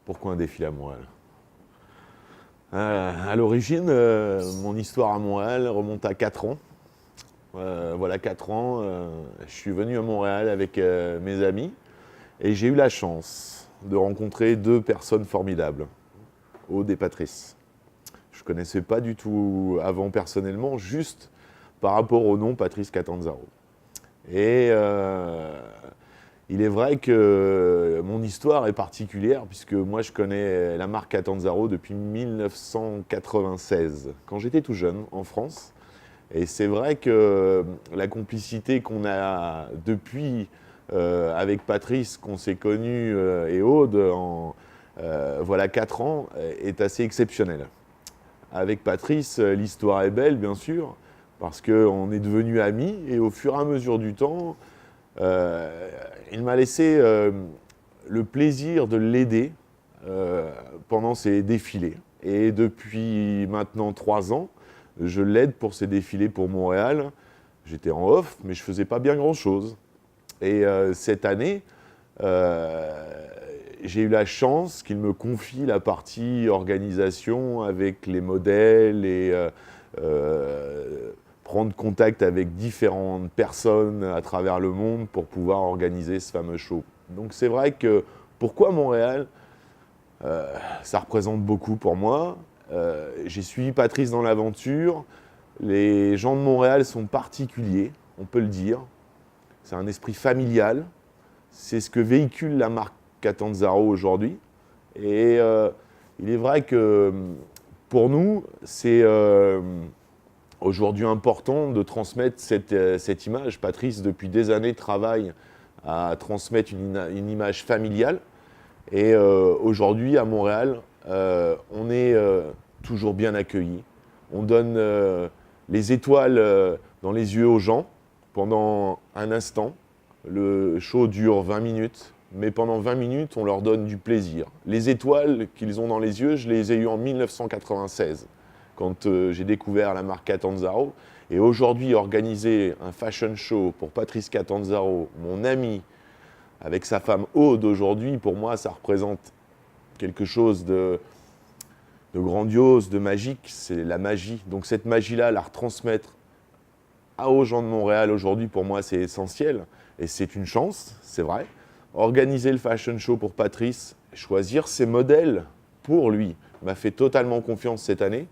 Pourquoi un défilé à Montréal? À l'origine, mon histoire à Montréal remonte à 4 ans. Voilà, 4 ans, je suis venu à Montréal avec mes amis et j'ai eu la chance de rencontrer deux personnes formidables, Aude et Patrice. Je ne connaissais pas du tout avant personnellement, juste par rapport au nom Patrice Catanzaro. Et il est vrai que mon histoire est particulière puisque moi je connais la marque Catanzaro depuis 1996, quand j'étais tout jeune en France. Et c'est vrai que la complicité qu'on a depuis avec Patrice, qu'on s'est connu, et Aude, voilà 4 ans, est assez exceptionnelle. Avec Patrice, l'histoire est belle, bien sûr, parce qu'on est devenus amis, et au fur et à mesure du temps, il m'a laissé le plaisir de l'aider pendant ses défilés. Et depuis maintenant 3 ans, je l'aide pour ses défilés pour Montréal. J'étais en off, mais je ne faisais pas bien grand-chose. Et cette année, j'ai eu la chance qu'il me confie la partie organisation avec les modèles et prendre contact avec différentes personnes à travers le monde pour pouvoir organiser ce fameux show. Donc c'est vrai que pourquoi Montréal? Ça représente beaucoup pour moi. J'ai suivi Patrice dans l'aventure. Les gens de Montréal sont particuliers, on peut le dire. C'est un esprit familial. C'est ce que véhicule la marque Catanzaro aujourd'hui. Et il est vrai que pour nous, c'est aujourd'hui important de transmettre cette image. Patrice, depuis des années, travaille à transmettre une image familiale. Et aujourd'hui, à Montréal, on est toujours bien accueillis. On donne les étoiles dans les yeux aux gens pendant un instant. Le show dure 20 minutes, mais pendant 20 minutes, on leur donne du plaisir. Les étoiles qu'ils ont dans les yeux, je les ai eues en 1996, quand j'ai découvert la marque Catanzaro. Et aujourd'hui, organiser un fashion show pour Patrice Catanzaro, mon ami, avec sa femme Aude aujourd'hui, pour moi, ça représente quelque chose de grandiose, de magique. C'est la magie. Donc cette magie-là, la retransmettre aux gens de Montréal aujourd'hui, pour moi, c'est essentiel. Et c'est une chance, c'est vrai. Organiser le fashion show pour Patrice, choisir ses modèles pour lui, m'a fait totalement confiance cette année.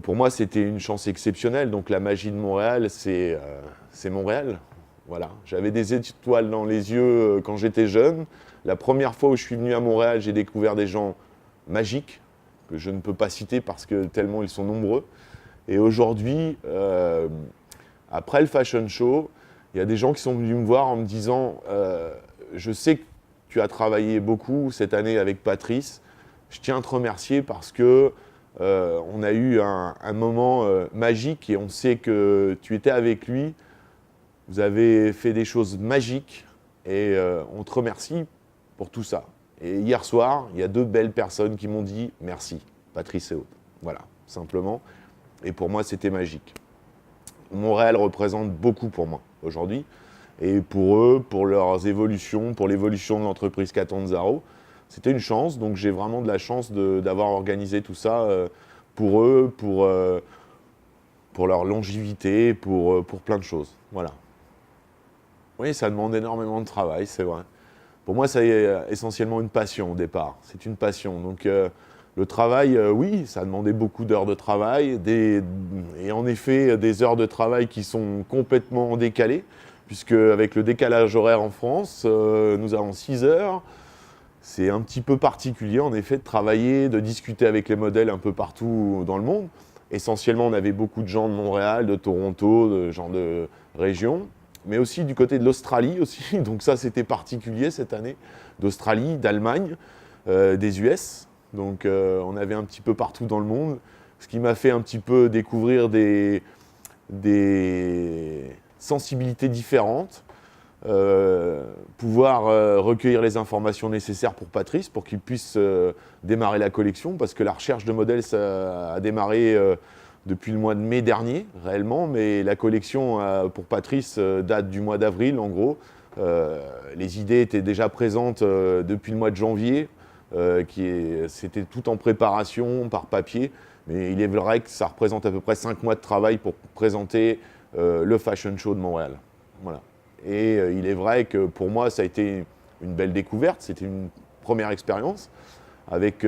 Pour moi, c'était une chance exceptionnelle. Donc la magie de Montréal, c'est Montréal. Voilà. J'avais des étoiles dans les yeux quand j'étais jeune. La première fois où je suis venu à Montréal, j'ai découvert des gens magiques, que je ne peux pas citer parce que tellement ils sont nombreux. Et aujourd'hui, après le fashion show, il y a des gens qui sont venus me voir en me disant je sais que tu as travaillé beaucoup cette année avec Patrice. Je tiens à te remercier parce que on a eu un moment magique et on sait que tu étais avec lui. Vous avez fait des choses magiques et on te remercie pour tout ça. Et hier soir, il y a deux belles personnes qui m'ont dit merci, Patrice et Aude. Voilà, simplement. Et pour moi, c'était magique. Montréal représente beaucoup pour moi aujourd'hui. Et pour eux, pour leurs évolutions, pour l'évolution de l'entreprise Catanzaro, c'était une chance. Donc j'ai vraiment de la chance d'avoir organisé tout ça pour eux, pour leur longévité, pour plein de choses. Voilà. Oui, ça demande énormément de travail, c'est vrai. Pour moi, c'est essentiellement une passion au départ. C'est une passion. Donc le travail, oui, ça a demandé beaucoup d'heures de travail. Et en effet, des heures de travail qui sont complètement décalées, puisque avec le décalage horaire en France, nous avons 6 heures. C'est un petit peu particulier, en effet, de travailler, de discuter avec les modèles un peu partout dans le monde. Essentiellement, on avait beaucoup de gens de Montréal, de Toronto, de gens de région, mais aussi du côté de l'Australie aussi. Donc ça, c'était particulier cette année, d'Australie, d'Allemagne, des US. Donc on avait un petit peu partout dans le monde, ce qui m'a fait un petit peu découvrir des sensibilités différentes, pouvoir recueillir les informations nécessaires pour Patrice, pour qu'il puisse démarrer la collection, parce que la recherche de modèles, ça a démarré depuis le mois de mai dernier, réellement, mais la collection pour Patrice date du mois d'avril, en gros. Les idées étaient déjà présentes depuis le mois de janvier. C'était tout en préparation, par papier. Mais il est vrai que ça représente à peu près 5 mois de travail pour présenter le Fashion Show de Montréal. Voilà. Et il est vrai que pour moi, ça a été une belle découverte. C'était une première expérience avec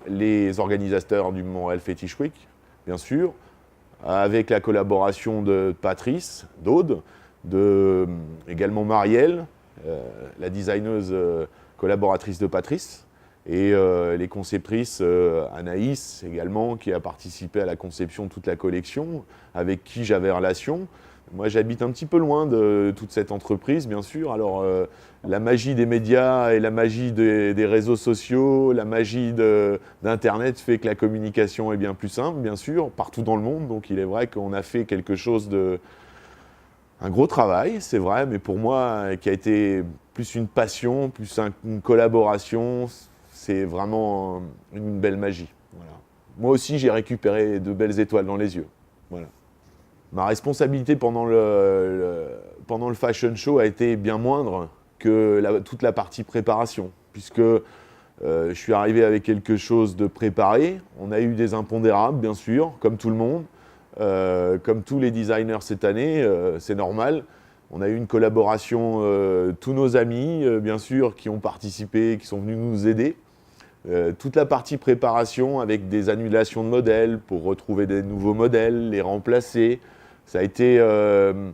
les organisateurs du Montréal Fetish Week, bien sûr, avec la collaboration de Patrice, d'Aude, également Marielle, la designeuse collaboratrice de Patrice, et les conceptrices Anaïs également, qui a participé à la conception de toute la collection, avec qui j'avais relation. Moi, j'habite un petit peu loin de toute cette entreprise, bien sûr. Alors, la magie des médias et la magie des réseaux sociaux, la magie d'Internet fait que la communication est bien plus simple, bien sûr, partout dans le monde. Donc, il est vrai qu'on a fait quelque chose un gros travail, c'est vrai, mais pour moi, qui a été plus une passion, plus une collaboration, c'est vraiment une belle magie. Voilà. Moi aussi, j'ai récupéré de belles étoiles dans les yeux. Voilà. Ma responsabilité pendant le Fashion Show a été bien moindre que toute la partie préparation, puisque je suis arrivé avec quelque chose de préparé. On a eu des impondérables, bien sûr, comme tout le monde, comme tous les designers cette année, c'est normal. On a eu une collaboration, tous nos amis, bien sûr, qui ont participé, qui sont venus nous aider. Toute la partie préparation avec des annulations de modèles pour retrouver des nouveaux modèles, les remplacer. Ça a été un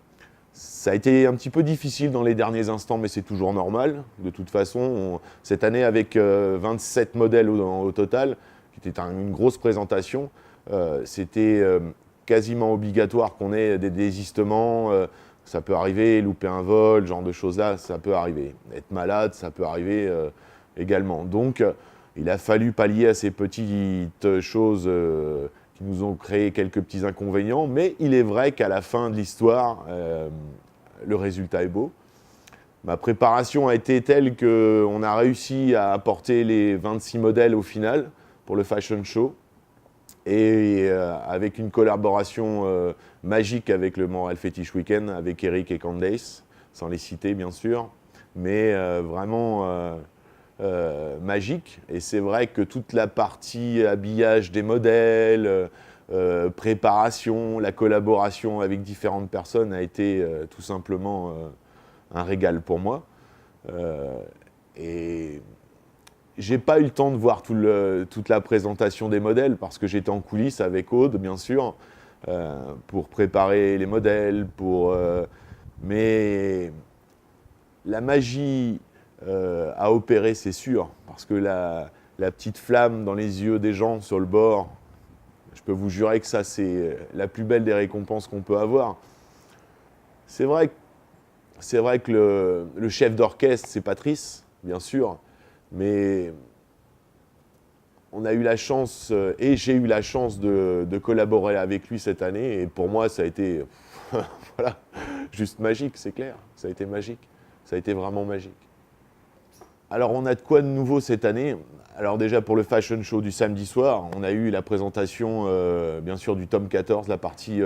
petit peu difficile dans les derniers instants, mais c'est toujours normal. De toute façon, cette année, avec 27 modèles au total, qui était une grosse présentation, c'était quasiment obligatoire qu'on ait des désistements. Ça peut arriver, louper un vol, genre de choses-là, ça peut arriver. Être malade, ça peut arriver également. Donc, il a fallu pallier à ces petites choses qui nous ont créé quelques petits inconvénients, mais il est vrai qu'à la fin de l'histoire, le résultat est beau. Ma préparation a été telle qu'on a réussi à apporter les 26 modèles au final pour le Fashion Show, et avec une collaboration magique avec le Montréal Fetish Weekend, avec Eric et Candace, sans les citer bien sûr, mais vraiment magique. Et c'est vrai que toute la partie habillage des modèles, préparation, la collaboration avec différentes personnes a été tout simplement un régal pour moi. Et j'ai pas eu le temps de voir toute la présentation des modèles parce que j'étais en coulisses avec Aude, bien sûr, pour préparer les modèles, mais la magie à opérer, c'est sûr, parce que la petite flamme dans les yeux des gens sur le bord, je peux vous jurer que ça, c'est la plus belle des récompenses qu'on peut avoir. C'est vrai que le chef d'orchestre, c'est Patrice, bien sûr, mais on a eu la chance, et j'ai eu la chance de collaborer avec lui cette année, et pour moi, ça a été voilà, juste magique, c'est clair. Ça a été magique. Ça a été vraiment magique. Alors, on a de quoi de nouveau cette année? Alors déjà, pour le Fashion Show du samedi soir, on a eu la présentation, bien sûr, du tome 14, la partie,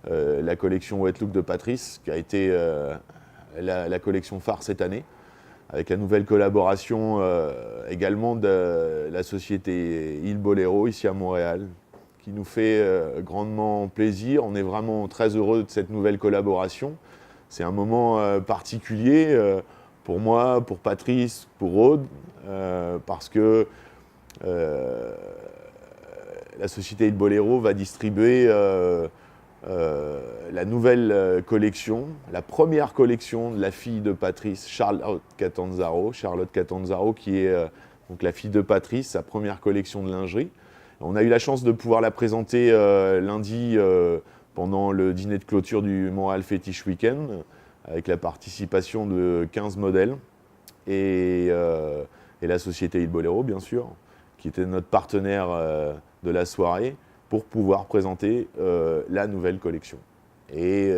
la collection Wet Look de Patrice, qui a été la collection phare cette année, avec la nouvelle collaboration également de la société Il Bolero, ici à Montréal, qui nous fait grandement plaisir. On est vraiment très heureux de cette nouvelle collaboration. C'est un moment particulier pour moi, pour Patrice, pour Aude, parce que la société Il Bolero va distribuer la nouvelle collection, la première collection de la fille de Patrice, Charlotte Catanzaro, qui est donc la fille de Patrice, sa première collection de lingerie. On a eu la chance de pouvoir la présenter lundi pendant le dîner de clôture du Montréal Fetish Weekend, avec la participation de 15 modèles et la société Il Bolero, bien sûr, qui était notre partenaire de la soirée, pour pouvoir présenter la nouvelle collection. Et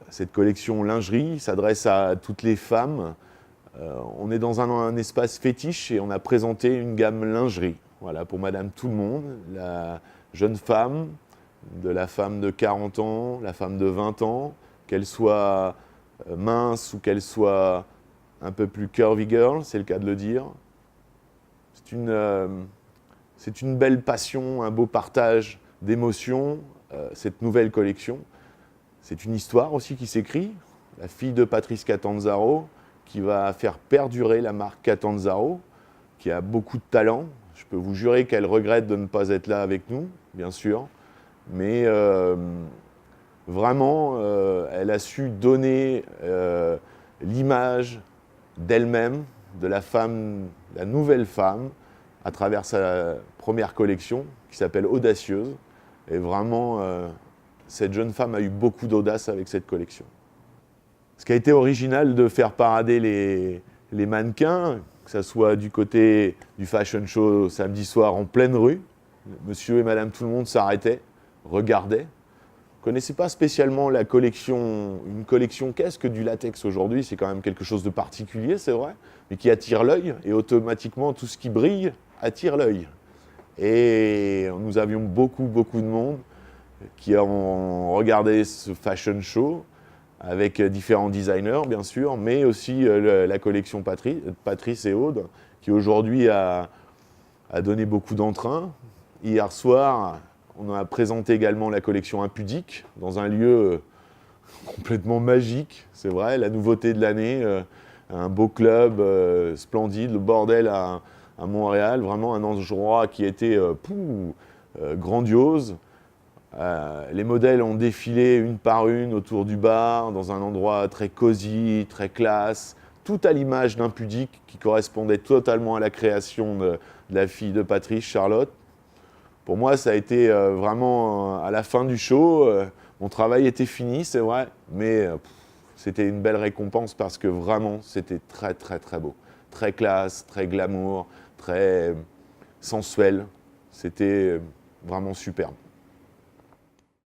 cette collection lingerie s'adresse à toutes les femmes. On est dans un espace fétiche et on a présenté une gamme lingerie. Voilà, pour Madame Tout-le-Monde, la jeune femme, de la femme de 40 ans, la femme de 20 ans, qu'elle soit mince ou qu'elle soit un peu plus curvy girl, c'est le cas de le dire, C'est une belle passion, un beau partage d'émotions, cette nouvelle collection. C'est une histoire aussi qui s'écrit. La fille de Patrice Catanzaro qui va faire perdurer la marque Catanzaro, qui a beaucoup de talent. Je peux vous jurer qu'elle regrette de ne pas être là avec nous, bien sûr. Mais vraiment, elle a su donner l'image d'elle-même, de la femme, la nouvelle femme, à travers sa première collection qui s'appelle Audacieuse. Et vraiment, cette jeune femme a eu beaucoup d'audace avec cette collection. Ce qui a été original de faire parader les mannequins, que ce soit du côté du fashion show samedi soir en pleine rue, monsieur et madame tout le monde s'arrêtaient, regardaient. Je ne connaissais pas spécialement la collection, une collection qu'est-ce que du latex aujourd'hui, c'est quand même quelque chose de particulier, c'est vrai, mais qui attire l'œil, et automatiquement tout ce qui brille attire l'œil. Et nous avions beaucoup de monde qui ont regardé ce fashion show avec différents designers, bien sûr, mais aussi la collection Patrice et Aude, qui aujourd'hui a donné beaucoup d'entrain. Hier soir, on a présenté également la collection Impudique dans un lieu complètement magique, c'est vrai, la nouveauté de l'année, un beau club splendide, le bordel à Montréal, vraiment un endroit qui était grandiose. Les modèles ont défilé une par une autour du bar, dans un endroit très cosy, très classe, tout à l'image d'Impudique qui correspondait totalement à la création de la fille de Patrice, Charlotte. Pour moi, ça a été vraiment à la fin du show. Mon travail était fini, c'est vrai, mais c'était une belle récompense parce que vraiment, c'était très beau. Très classe, très glamour, très sensuel. C'était vraiment superbe.